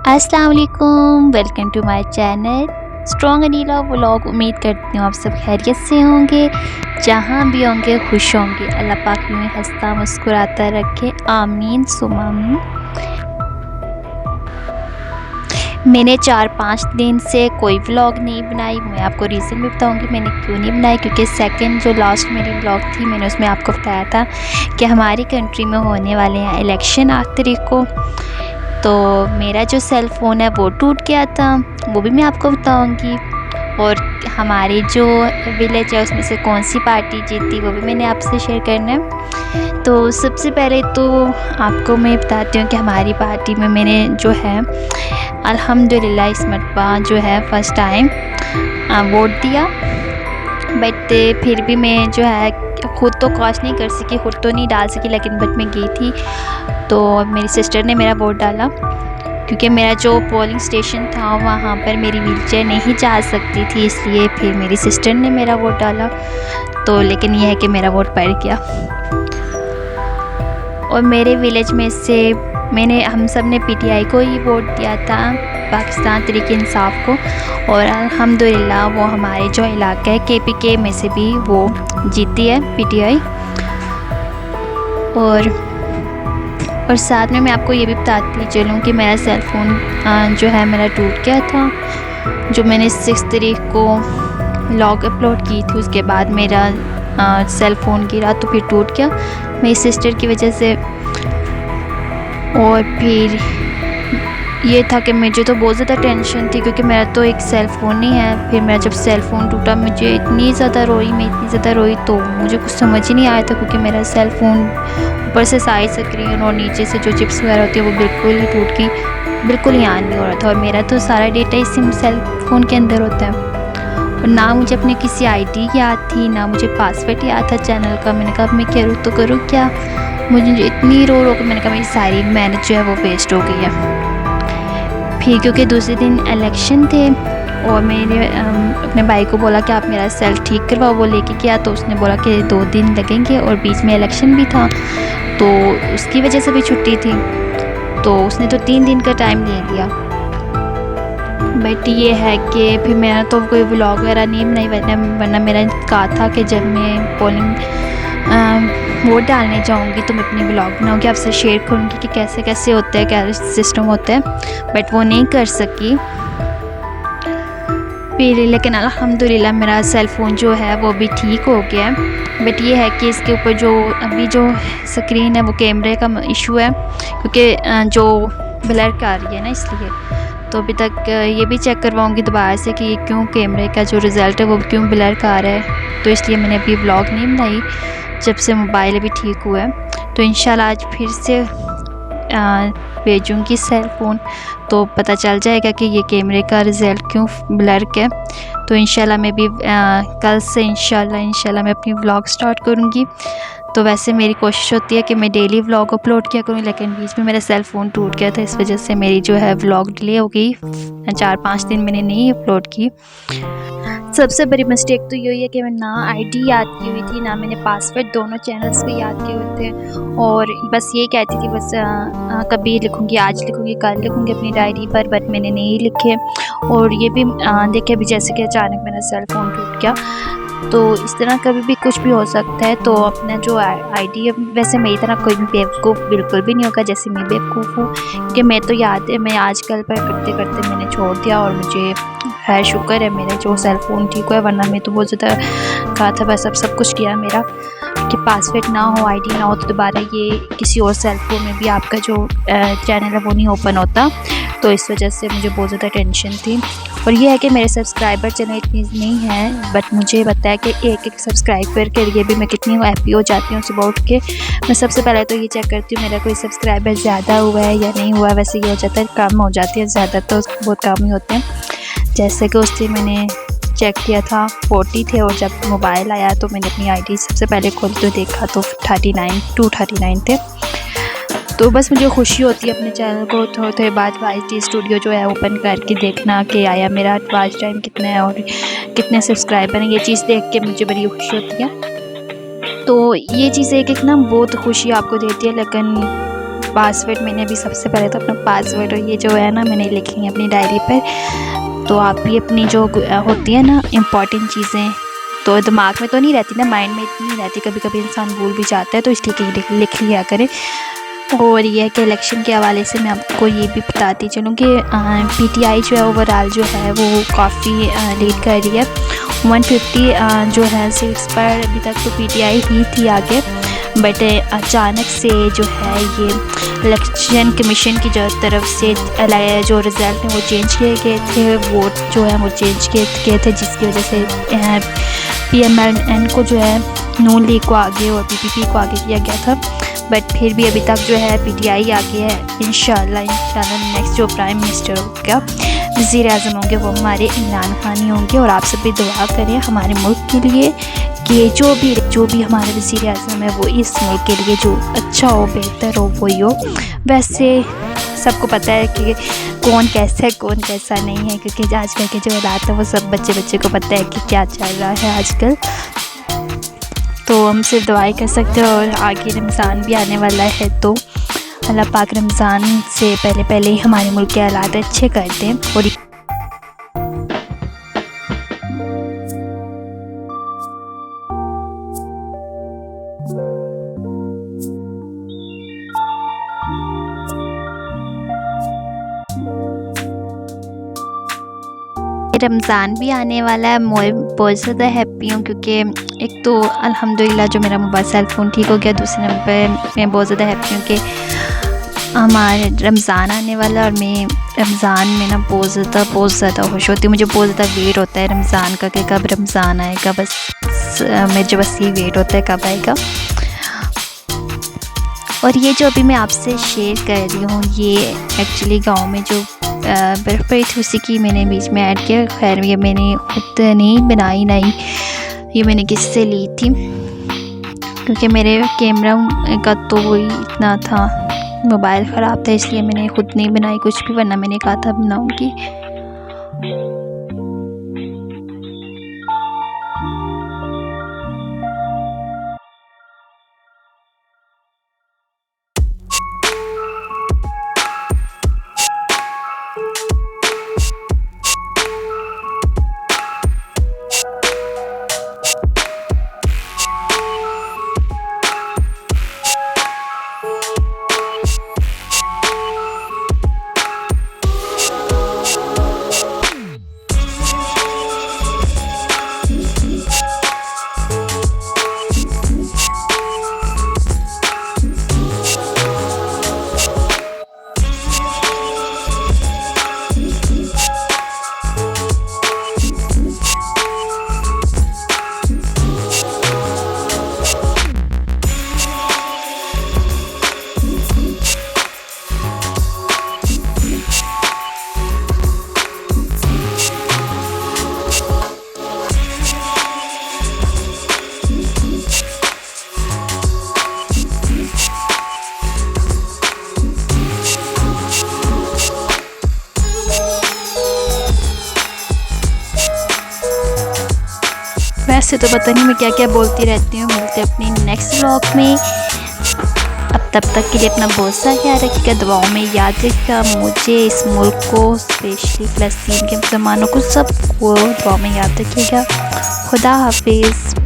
अस्सलाम वालेकुम, welcome to my channel strong Aneela vlog. उम्मीद करती हूँ आप सब खैरियत से होंगे, जहाँ भी होंगे खुश होंगे। अल्लाह पाक यूँ ही हंसता मुस्कुराता रखे, आमीन सुम आमीन। मैंने 4-5 दिन से कोई व्लॉग नहीं बनाई। मैं आपको रीज़न भी बताऊंगी मैंने क्यों नहीं बनाई, क्योंकि सेकंड जो लास्ट मेरी व्लॉग थी मैंने उसमें आपको बताया था कि हमारी कंट्री में होने वाले हैं इलेक्शन 8 तारीख को। तो मेरा जो सेल फ़ोन है वो टूट गया था, वो भी मैं आपको बताऊंगी। और हमारी जो विलेज है उसमें से कौन सी पार्टी जीती वो भी मैंने आपसे शेयर करना है। तो सबसे पहले तो आपको मैं बताती हूँ कि हमारी पार्टी में मैंने जो है अल्हम्दुलिल्लाह इस मरतबा जो है फ़र्स्ट टाइम वोट दिया। बट फिर भी मैं जो है खुद तो कास्ट नहीं कर सकी, खुद तो नहीं डाल सकी, लेकिन बट मैं गई थी तो मेरी सिस्टर ने मेरा वोट डाला। क्योंकि मेरा जो पोलिंग स्टेशन था वहाँ पर मेरी व्हीलचेयर नहीं जा सकती थी, इसलिए फिर मेरी सिस्टर ने मेरा वोट डाला। तो लेकिन यह है कि मेरा वोट पड़ गया। और मेरे विलेज में से हम सब ने पीटीआई को ही वोट दिया था, पाकिस्तान तहरीक इंसाफ को। और अल्हम्दुलिल्लाह वो हमारे जो इलाका है केपीके में से भी वो जीती है पीटीआई। और साथ में मैं आपको ये भी बताती चलूँ कि मेरा सेल फ़ोन जो है मेरा टूट गया था। जो मैंने 6 तारीख को लॉग अपलोड की थी उसके बाद मेरा सेल फ़ोन गिरा तो फिर टूट गया मेरी सिस्टर की वजह से। और फिर ये था कि मुझे तो बहुत ज़्यादा टेंशन थी, क्योंकि मेरा तो एक सेल फ़ोन नहीं है। फिर मेरा जब सेल फ़ोन टूटा मैं इतनी ज़्यादा रोई तो मुझे कुछ समझ ही नहीं आया था, क्योंकि मेरा सेल फ़ोन ऊपर से साइड स्क्रीन और नीचे से जो चिप्स वगैरह होती है वो बिल्कुल ही टूट गई, बिल्कुल ही ऑन नहीं हो रहा था। और मेरा तो सारा डेटा इस सेल फ़ोन के अंदर होता है। और ना मुझे अपनी किसी आईडी याद थी, ना मुझे पासवर्ड याद था चैनल का। मैंने कहा अब मैं करूँ तो करूँ क्या, मुझे इतनी रो के मैंने कहा मेरी सारी मेहनत जो है वो वेस्ट हो गई है। फिर क्योंकि दूसरे दिन इलेक्शन थे और मैंने अपने भाई को बोला कि आप मेरा सेल ठीक करवाओ, वो लेके गया। तो उसने बोला कि 2 दिन लगेंगे और बीच में इलेक्शन भी था तो उसकी वजह से भी छुट्टी थी, तो उसने तो 3 दिन का टाइम ले लिया। बट ये है कि फिर मैंने तो कोई व्लॉग वगैरह नहीं बनाई, वरना मेरा कहा था कि जब मैं पोलिंग वोट डालने जाऊंगी तो मैं अपनी व्लॉग बनाऊंगी, आपसे शेयर करूंगी कि कैसे कैसे होता है, क्या सिस्टम होता है। बट वो नहीं कर सकी फिर। लेकिन अल्हम्दुलिल्लाह मेरा सेल फ़ोन जो है वो भी ठीक हो गया है। बट ये है कि इसके ऊपर जो अभी जो स्क्रीन है वो कैमरे का इशू है, क्योंकि जो ब्लर कर रही है ना, इसलिए। तो अभी तक ये भी चेक करवाऊंगी दोबारा से कि क्यों कैमरे का जो रिज़ल्ट है वो क्यों ब्लर कर रहा है। तो इसलिए मैंने अभी व्लॉग नहीं बनाई जब से मोबाइल भी ठीक हुआ है। तो इंशाल्लाह आज फिर से भेजूँगी सेल फ़ोन तो पता चल जाएगा कि ये कैमरे का रिज़ल्ट क्यों ब्लर है। तो इंशाल्लाह मैं भी कल से इंशाल्लाह मैं अपनी व्लॉग स्टार्ट करूँगी। तो वैसे मेरी कोशिश होती है कि मैं डेली व्लॉग अपलोड किया करूँ, लेकिन बीच में मेरा सेल फ़ोन टूट गया था, इस वजह से मेरी जो है व्लॉग डिले हो गई। 4-5 दिन मैंने नहीं अपलोड की। सबसे बड़ी मिस्टेक तो यही है कि मैं ना आईडी याद की हुई थी, ना मैंने पासवर्ड दोनों चैनल्स पे याद किए हुए थे। और बस ये कहती थी बस कभी लिखूँगी, आज लिखूँगी, कल लिखूँगी अपनी डायरी पर, बट मैंने नहीं लिखे। और ये भी देखिए अभी जैसे कि अचानक मेरा सेल फ़ोन टूट गया, तो इस तरह कभी भी कुछ भी हो सकता है। तो अपना जो आईडी, वैसे मेरी तरह कोई भी बेवकूफ़ बिल्कुल भी नहीं होगा जैसे मैं बेवकूफ़ हूँ, क्योंकि मैं तो याद है मैं आजकल पर करते करते मैंने छोड़ दिया। और मुझे है शुक्र है मेरा जो सेल फ़ोन ठीक हुआ है, वरना मैं तो बहुत ज़्यादा कहा था बस अब सब कुछ किया मेरा कि पासवर्ड ना हो, आईडी ना हो, तो दोबारा ये किसी और सेल फ़ोन में भी आपका जो चैनल है वो नहीं ओपन होता। तो इस वजह से मुझे बहुत ज़्यादा टेंशन थी। और ये है कि मेरे सब्सक्राइबर चैनल इतनी नहीं है, बट मुझे बताया कि एक सब्सक्राइबर के लिए भी मैं कितनी हैप्पी हो जाती हूँ सुबह उठ के। मैं सबसे पहले तो ये चेक करती हूँ मेरा कोई सब्सक्राइबर ज़्यादा हुआ है या नहीं हुआ। वैसे ये हो जाता है कम हो जाती है, ज़्यादा तो बहुत कम ही होते हैं। जैसे कि उस दिन मैंने चेक किया था 40 थे, और जब मोबाइल आया तो मैंने अपनी आईडी सबसे पहले खोली तो देखा तो 239 थे। तो बस मुझे खुशी होती है अपने चैनल को थोड़े थोड़े बाद YT स्टूडियो जो है ओपन करके देखना कि आया मेरा वॉच टाइम कितना है और कितने सब्सक्राइबर हैं। ये चीज़ देख के मुझे बड़ी खुशी होती है। तो ये चीज़ एक ना बहुत खुशी आपको देती है, लेकिन पासवर्ड मैंने अभी सबसे पहले तो अपना पासवर्ड और ये जो है ना मैंने लिखी है अपनी डायरी पर। तो आप भी अपनी जो होती है ना इम्पॉर्टेंट चीज़ें तो दिमाग में तो नहीं रहती ना, माइंड में इतनी नहीं रहती, कभी कभी इंसान भूल भी जाता है, तो इसलिए लिख लिया करें। और ये है कि इलेक्शन के हवाले से मैं आपको ये भी बताती चलूँ कि पीटीआई जो है ओवरऑल जो है वो काफ़ी लीड कर रही है। 150 जो है सीट्स पर अभी तक तो पीटीआई ही थी आगे, बट अचानक से जो है ये इलेक्शन कमीशन की जो तरफ से जो रिज़ल्ट हैं वो चेंज किए गए थे, वोट जो है वो चेंज किए थे, जिसकी वजह से PMLN को जो है नून लीग को आगे और PPP को आगे किया गया था। बट फिर भी अभी तक जो है पीटीआई आगे है। इंशाल्लाह नेक्स्ट जो प्राइम मिनिस्टर होगा, वज़ीर आज़म होंगे, वो हमारे इमरान खान ही होंगे। और आप सभी दुआ करें हमारे मुल्क के लिए कि जो भी हमारे वज़ीर आज़म है वो इस मुल्क के लिए जो अच्छा हो, बेहतर हो, वही हो। वैसे सबको पता है कि कौन कैसा है कौन कैसा नहीं है, क्योंकि आजकल के जो हालात है वो सब बच्चे को पता है कि क्या चल रहा है आजकल। तो हम सिर्फ दुआएं कर सकते हैं। और आगे रमज़ान भी आने वाला है, तो अल्लाह पाक रमज़ान से पहले ही हमारे मुल्क के हालात अच्छे कर दें। और रमज़ान भी आने वाला है। मैं बहुत ज़्यादा हैप्पी हूँ, क्योंकि एक तो अल्हम्दुलिल्लाह जो मेरा मोबाइल सेल फ़ोन ठीक हो गया, दूसरे नंबर पर मैं बहुत ज़्यादा हैप्पी हूँ कि हमारे रमज़ान आने वाला है। और मैं रमज़ान में ना बहुत ज़्यादा खुश होती हूँ। मुझे बहुत ज़्यादा वेट होता है रमज़ान का कि कब रमज़ान आएगा, मुझे बस ये वेट होता है कब आएगा। और ये जो अभी मैं आपसे शेयर कर रही हूँ ये एक्चुअली गांव में जो बर्फ़ पड़ी थी उसी की मैंने बीच में ऐड किया। खैर ये मैंने खुद नहीं बनाई, नहीं ये मैंने किससे ली थी, क्योंकि मेरे कैमरा का तो वही इतना था, मोबाइल ख़राब था, इसलिए मैंने खुद नहीं बनाई कुछ भी, वरना मैंने कहा था बनाऊँगी। वैसे तो पता नहीं मैं क्या क्या बोलती रहती हूँ। मिलते अपनी नेक्स्ट व्लॉग में। अब तब तक के लिए अपना बहुत सा ख्याल रखिएगा, दुआओं में याद रखिएगा मुझे, इस मुल्क को, स्पेशली फ़लस्तीन के मुसलमानों को, सबको दुआ में याद रखिएगा। खुदा हाफिज़।